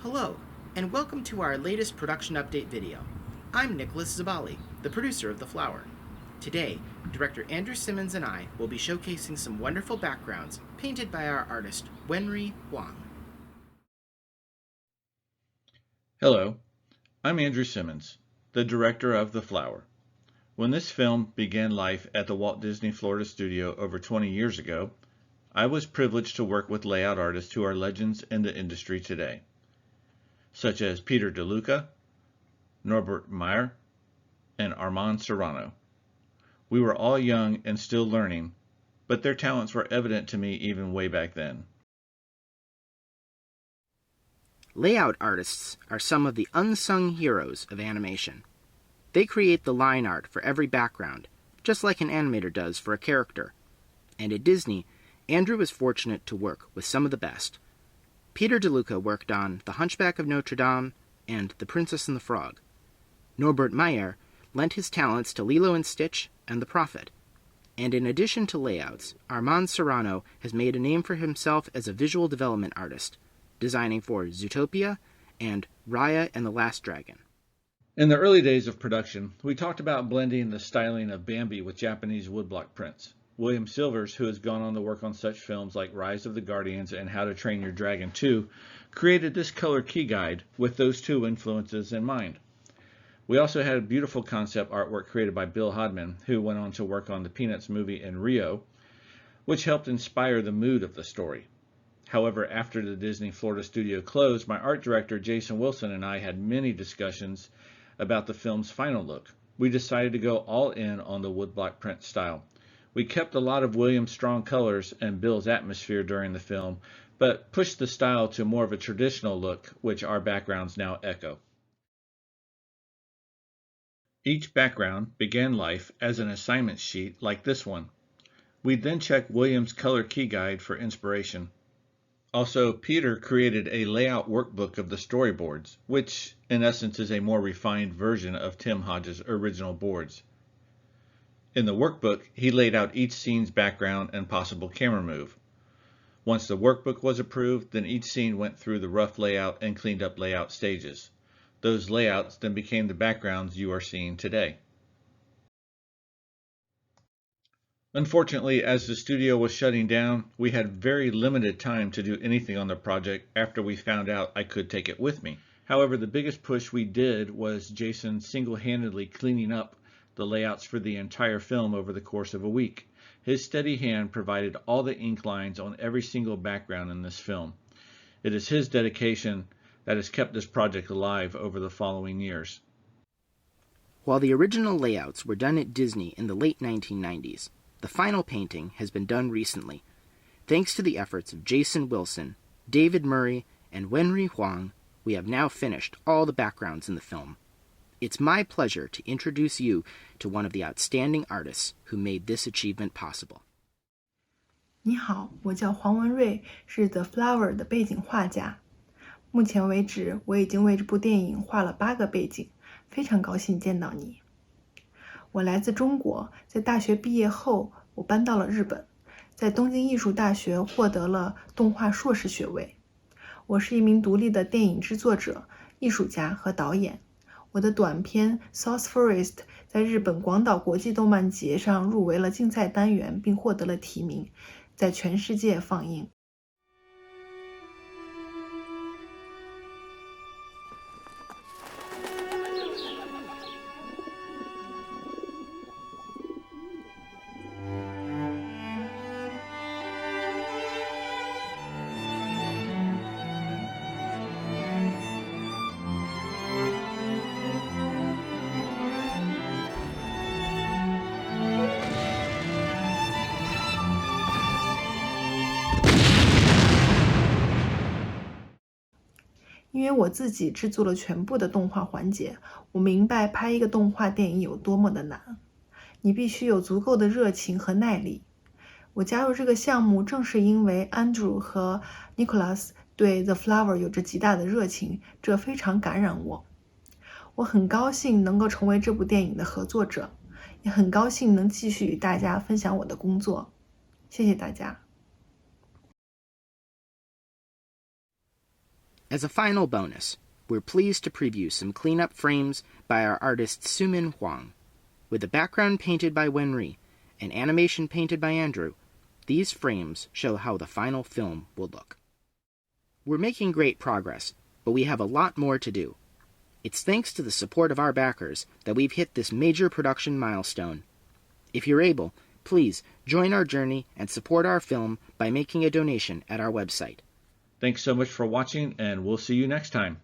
Hello, and welcome to our latest production update video. I'm Nicholas Zabaly, the producer of The Flower. Today, director Andrew Simmons and I will be showcasing some wonderful backgrounds painted by our artist, Wenrui Huang. Hello, I'm Andrew Simmons, the director of The Flower. When this film began life at the Walt Disney Florida studio over 20 years ago, I was privileged to work with layout artists who are legends in the industry today, such as Peter DeLuca, Norbert Meyer, and Armand Serrano. We were all young and still learning, but their talents were evident to me even way back then. Layout artists are some of the unsung heroes of animation. They create the line art for every background, just like an animator does for a character. And at Disney, Andrew was fortunate to work with some of the best. Peter DeLuca worked on The Hunchback of Notre Dame and The Princess and the Frog. Norbert Meyer lent his talents to Lilo and Stitch and The Prophet. And in addition to layouts, Armand Serrano has made a name for himself as a visual development artist, designing for Zootopia and Raya and the Last Dragon. In the early days of production, we talked about blending the styling of Bambi with Japanese woodblock prints. William Silvers, who has gone on to work on such films like Rise of the Guardians and How to Train Your Dragon 2, created this color key guide with those two influences in mind. We also had a beautiful concept artwork created by Bill Hodman, who went on to work on the Peanuts movie in Rio, which helped inspire the mood of the story. However, after the Disney Florida studio closed, my art director Jason Wilson and I had many discussions about the film's final look. We decided to go all in on the woodblock print style. We kept a lot of William's strong colors and Bill's atmosphere during the film, but pushed the style to more of a traditional look, which our backgrounds now echo. Each background began life as an assignment sheet like this one. We'd then check William's color key guide for inspiration. Also, Peter created a layout workbook of the storyboards, which in essence is a more refined version of Tim Hodges' original boards. In the workbook, he laid out each scene's background and possible camera move. Once the workbook was approved, then each scene went through the rough layout and cleaned up layout stages. Those layouts then became the backgrounds you are seeing today. Unfortunately, as the studio was shutting down, we had very limited time to do anything on the project after we found out I could take it with me. However, the biggest push we did was Jason single-handedly cleaning up the layouts for the entire film over the course of a week. His steady hand provided all the ink lines on every single background in this film. It is his dedication that has kept this project alive over the following years. While the original layouts were done at Disney in the late 1990s, the final painting has been done recently. Thanks to the efforts of Jason Wilson, David Murray, and Wenrui Huang, we have now finished all the backgrounds in the film. It's my pleasure to introduce you to one of the outstanding artists who made this achievement possible. 你好，我叫黄文瑞，是 The Flower 的背景画家。目前为止，我已经为这部电影画了8个背景，非常高兴见到你。我来自中国，在大学毕业后，我搬到了日本，在东京艺术大学获得了动画硕士学位。我是一名独立的电影制作者、艺术家和导演。我的短片《South Forest》在日本广岛国际动漫节上入围了竞赛单元，并获得了提名，在全世界放映。因为我自己制作了全部的动画环节，我明白拍一个动画电影有多么的难。你必须有足够的热情和耐力。我加入这个项目正是因为 Andrew 和 Nicholas 对 The Flower 有着极大的热情，这非常感染我。我很高兴能够成为这部电影的合作者，也很高兴能继续与大家分享我的工作。谢谢大家。As a final bonus, we're pleased to preview some cleanup frames by our artist Wenrui Huang. With the background painted by Wenrui and animation painted by Andrew, these frames show how the final film will look. We're making great progress, but we have a lot more to do. It's thanks to the support of our backers that we've hit this major production milestone. If you're able, please join our journey and support our film by making a donation at our website. Thanks so much for watching, and we'll see you next time.